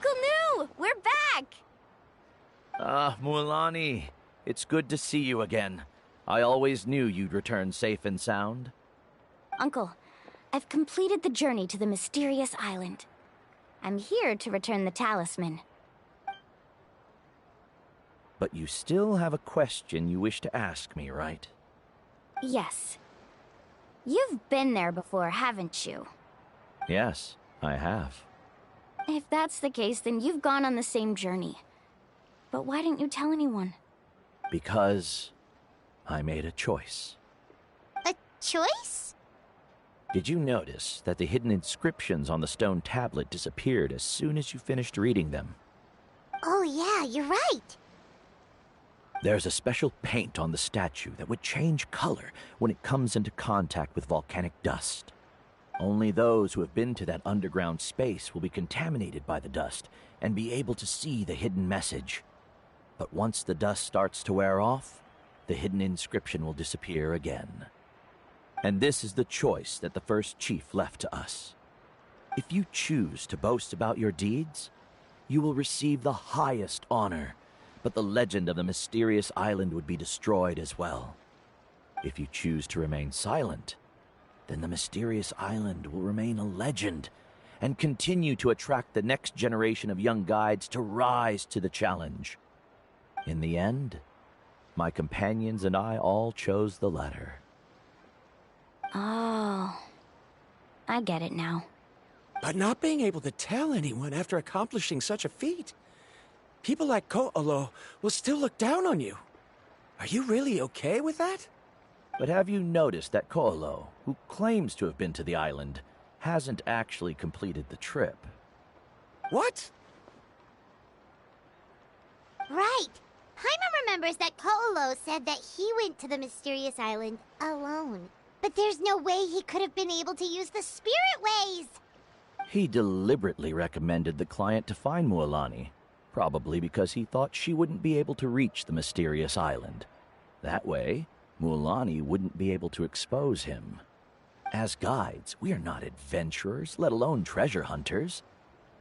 Uncle New! We're back! Mualani, it's good to see you again. I always knew you'd return safe and sound. Uncle, I've completed the journey to the mysterious island. I'm here to return the talisman. But you still have a question you wish to ask me, right? Yes. You've been there before, haven't you? Yes, I have. If that's the case, then you've gone on the same journey. But why didn't you tell anyone? Because I made a choice. A choice? Did you notice that the hidden inscriptions on the stone tablet disappeared as soon as you finished reading them? Oh yeah, you're right. There's a special paint on the statue that would change color when it comes into contact with volcanic dust. Only those who have been to that underground space will be contaminated by the dust and be able to see the hidden message. But once the dust starts to wear off, the hidden inscription will disappear again. And this is the choice that the first chief left to us. If you choose to boast about your deeds, you will receive the highest honor, but the legend of the mysterious island would be destroyed as well. If you choose to remain silent, then the mysterious island will remain a legend and continue to attract the next generation of young guides to rise to the challenge. In the end, my companions and I all chose the latter. Oh, I get it now. But not being able to tell anyone after accomplishing such a feat. People like Ko'olo will still look down on you. Are you really okay with that? But have you noticed that Ko'olo, who claims to have been to the island, hasn't actually completed the trip? What? Right. Paimon remembers that Ko'olo said that he went to the mysterious island alone. But there's no way he could have been able to use the spirit ways! He deliberately recommended the client to find Mualani, probably because he thought she wouldn't be able to reach the mysterious island. That way, Mualani wouldn't be able to expose him. As guides, we are not adventurers, let alone treasure hunters.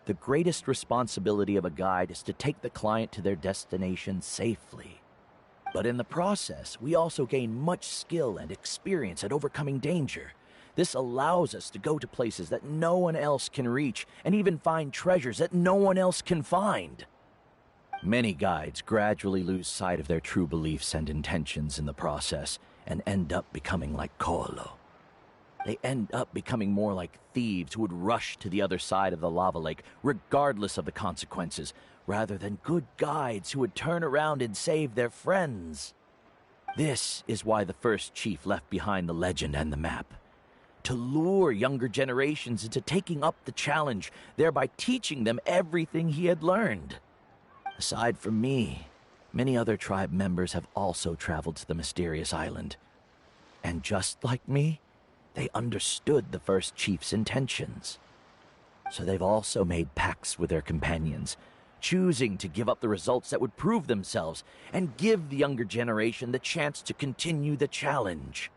The greatest responsibility of a guide is to take the client to their destination safely. But in the process, we also gain much skill and experience at overcoming danger. This allows us to go to places that no one else can reach, and even find treasures that no one else can find. Many guides gradually lose sight of their true beliefs and intentions in the process, and end up becoming like Ko'olo. They end up becoming more like thieves who would rush to the other side of the lava lake, regardless of the consequences, rather than good guides who would turn around and save their friends. This is why the first chief left behind the legend and the map. To lure younger generations into taking up the challenge, thereby teaching them everything he had learned. Aside from me, many other tribe members have also traveled to the mysterious island. And just like me, they understood the first chief's intentions. So they've also made pacts with their companions, choosing to give up the results that would prove themselves and give the younger generation the chance to continue the challenge.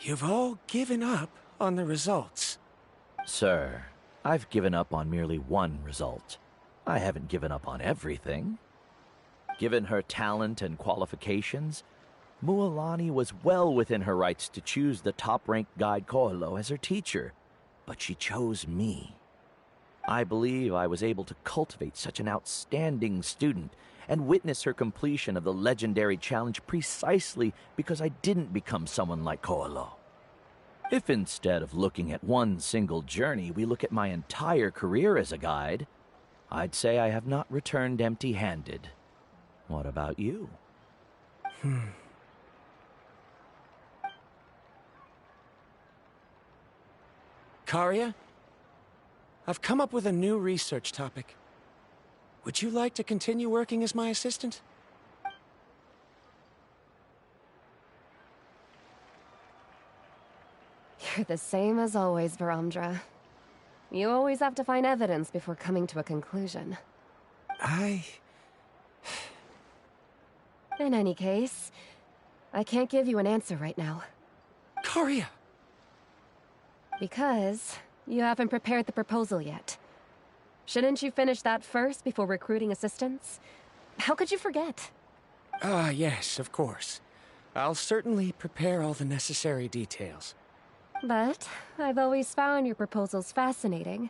You've all given up on the results. Sir, I've given up on merely one result. I haven't given up on everything. Given her talent and qualifications, Mualani was well within her rights to choose the top-ranked guide Ko'olo as her teacher, but she chose me. I believe I was able to cultivate such an outstanding student and witness her completion of the legendary challenge precisely because I didn't become someone like Ko'olo. If instead of looking at one single journey, we look at my entire career as a guide, I'd say I have not returned empty-handed. What about you? Karia, I've come up with a new research topic. Would you like to continue working as my assistant? You're the same as always, Varamdra. You always have to find evidence before coming to a conclusion. In any case, I can't give you an answer right now. Karia! Because you haven't prepared the proposal yet. Shouldn't you finish that first before recruiting assistants? How could you forget? Ah, yes, of course. I'll certainly prepare all the necessary details. But I've always found your proposals fascinating,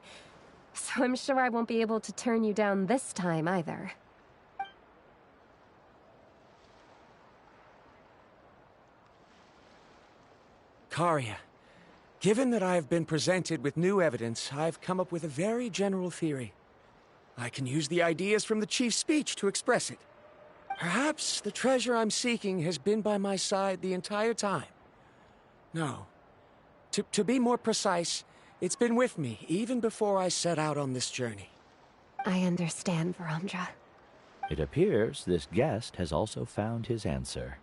so I'm sure I won't be able to turn you down this time either. Karia, given that I have been presented with new evidence, I've come up with a very general theory. I can use the ideas from the Chief's speech to express it. Perhaps the treasure I'm seeking has been by my side the entire time. No. To be more precise, it's been with me even before I set out on this journey. I understand, Varandra. It appears this guest has also found his answer.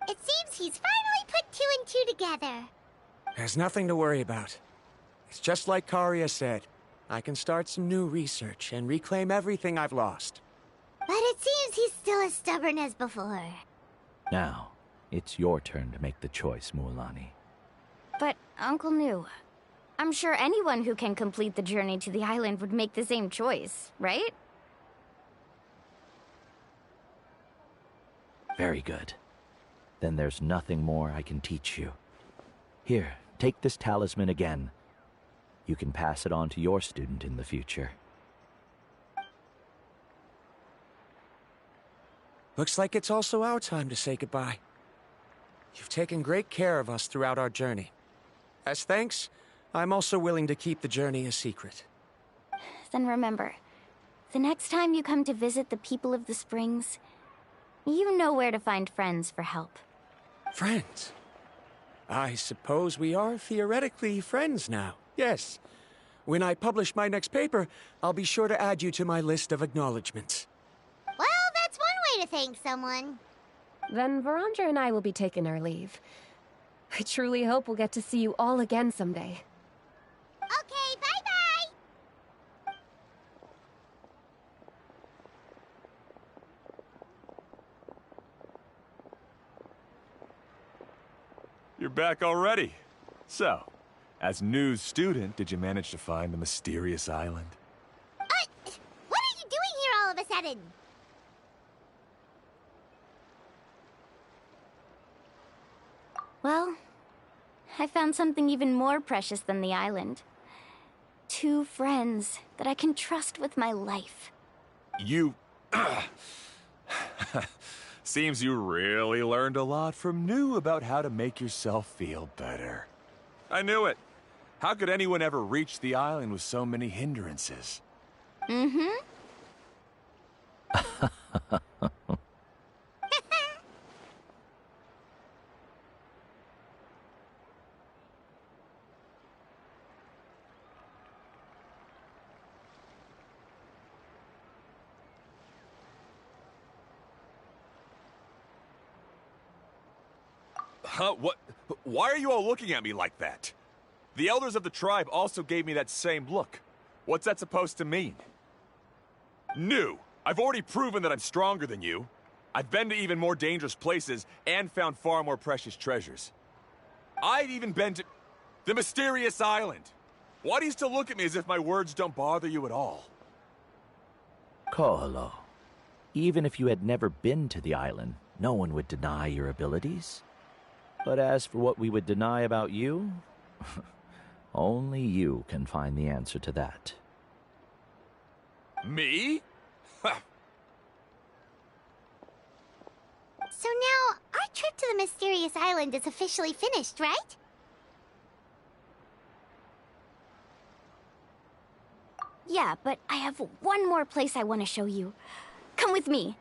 It seems he's finally put two and two together. There's nothing to worry about. It's just like Karia said. I can start some new research and reclaim everything I've lost. But it seems he's still as stubborn as before. Now, it's your turn to make the choice, Mualani. But, Uncle New, I'm sure anyone who can complete the journey to the island would make the same choice, right? Very good. Then there's nothing more I can teach you. Here, take this talisman again. You can pass it on to your student in the future. Looks like it's also our time to say goodbye. You've taken great care of us throughout our journey. As thanks, I'm also willing to keep the journey a secret. Then remember, the next time you come to visit the people of the Springs, you know where to find friends for help. Friends? I suppose we are theoretically friends now. Yes. When I publish my next paper, I'll be sure to add you to my list of acknowledgements. Well, that's one way to thank someone. Then Varandra and I will be taking our leave. I truly hope we'll get to see you all again someday. Okay, bye-bye! You're back already. So, as news student, did you manage to find the mysterious island? What are you doing here all of a sudden? Well, I found something even more precious than the island. 2 friends that I can trust with my life. You... Seems you really learned a lot from New about how to make yourself feel better. I knew it. How could anyone ever reach the island with so many hindrances? Mm-hmm. Huh? What? Why are you all looking at me like that? The elders of the tribe also gave me that same look. What's that supposed to mean? New! I've already proven that I'm stronger than you. I've been to even more dangerous places and found far more precious treasures. I've even been to... the mysterious island! Why do you still look at me as if my words don't bother you at all? Ko'olo, even if you had never been to the island, no one would deny your abilities. But as for what we would deny about you, only you can find the answer to that. Me? So now, our trip to the mysterious island is officially finished, right? Yeah, but I have one more place I want to show you. Come with me.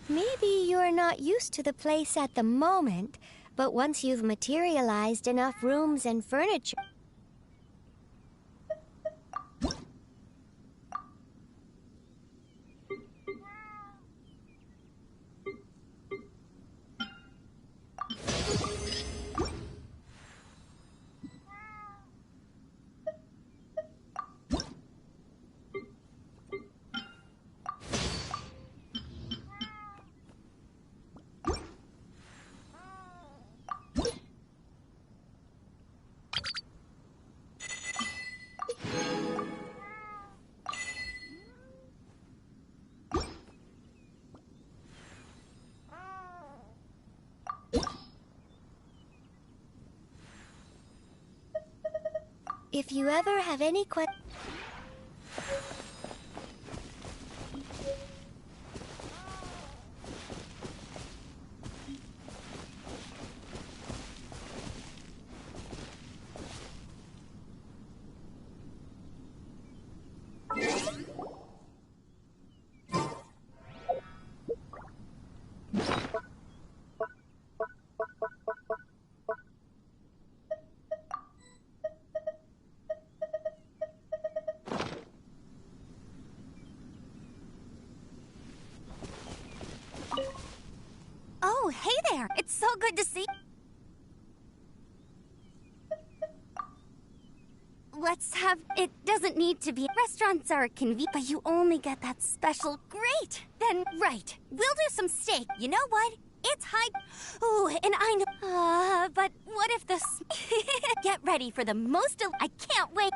Maybe you're not used to the place at the moment, but once you've materialized enough rooms and furniture... If you ever have any questions... Oh, hey there! It's so good to see... Let's have... It doesn't need to be... Restaurants are convenient, but you only get that special... Great! Then, right. We'll do some steak. You know what? It's high... Ooh, and I know... but what if this... Get ready for the most... I can't wait...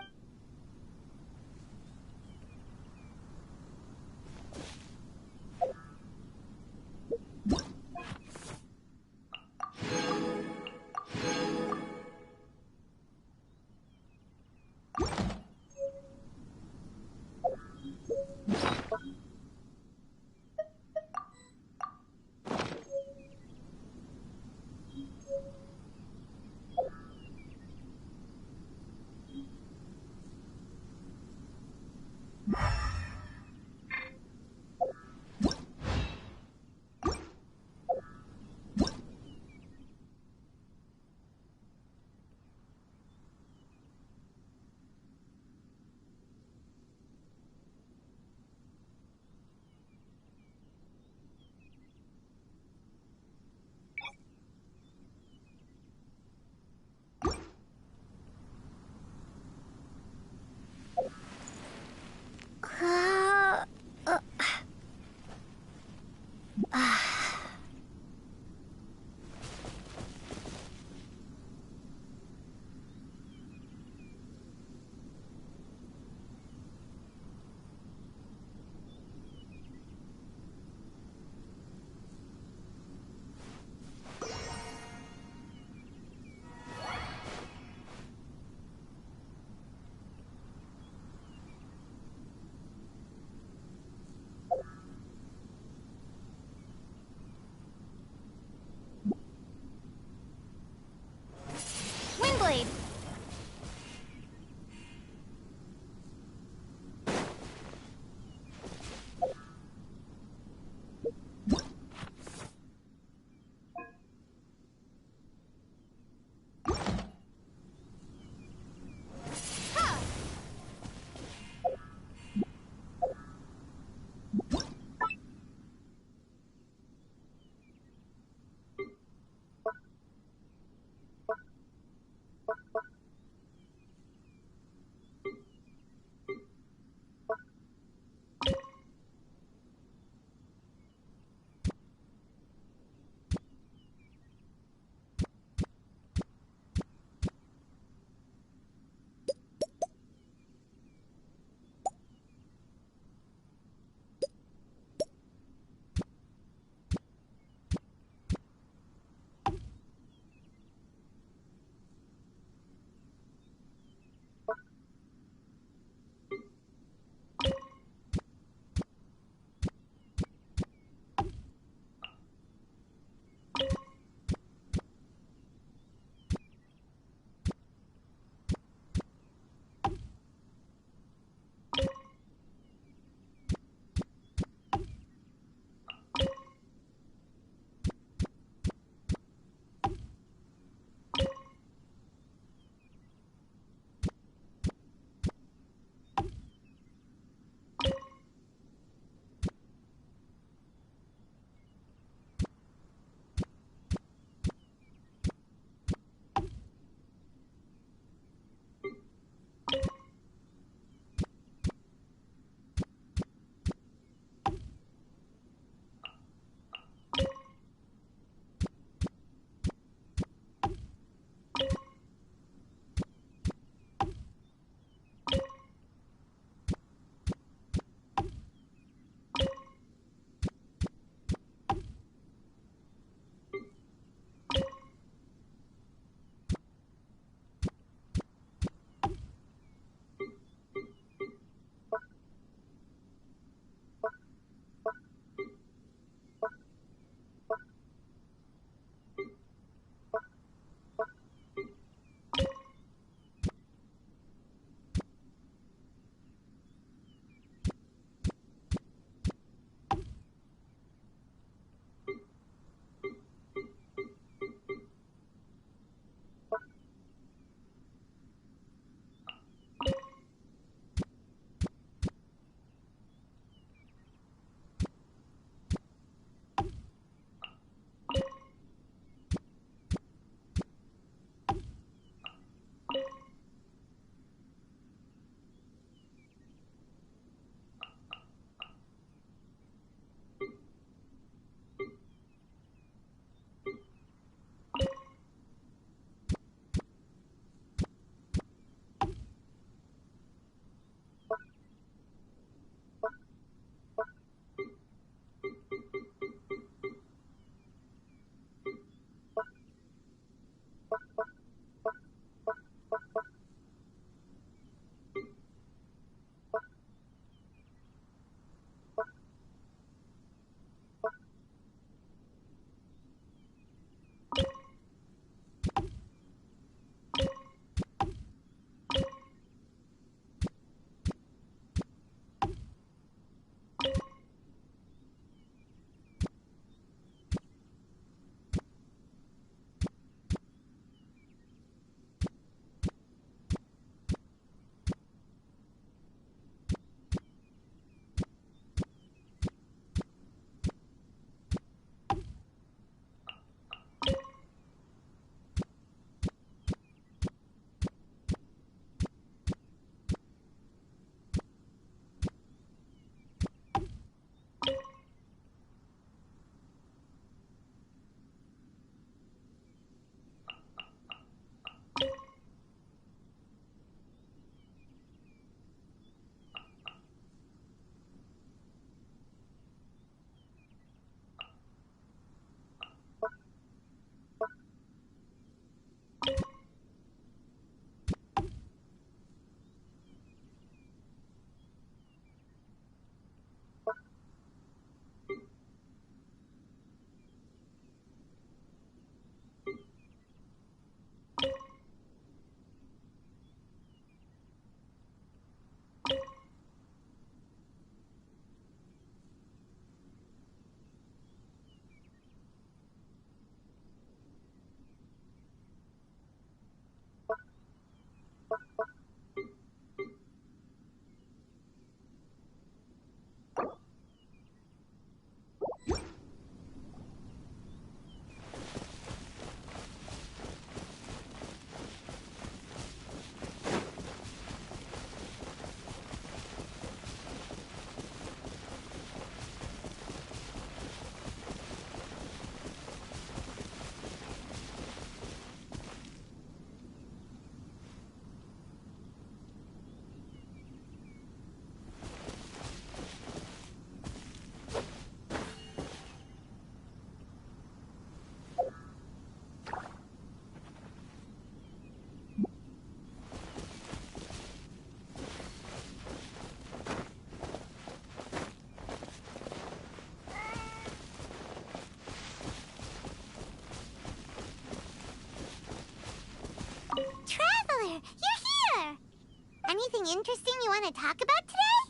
want to talk about today?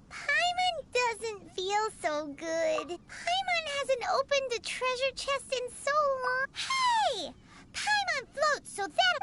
Paimon doesn't feel so good. Paimon hasn't opened a treasure chest in so long. Hey! Paimon floats, so that'll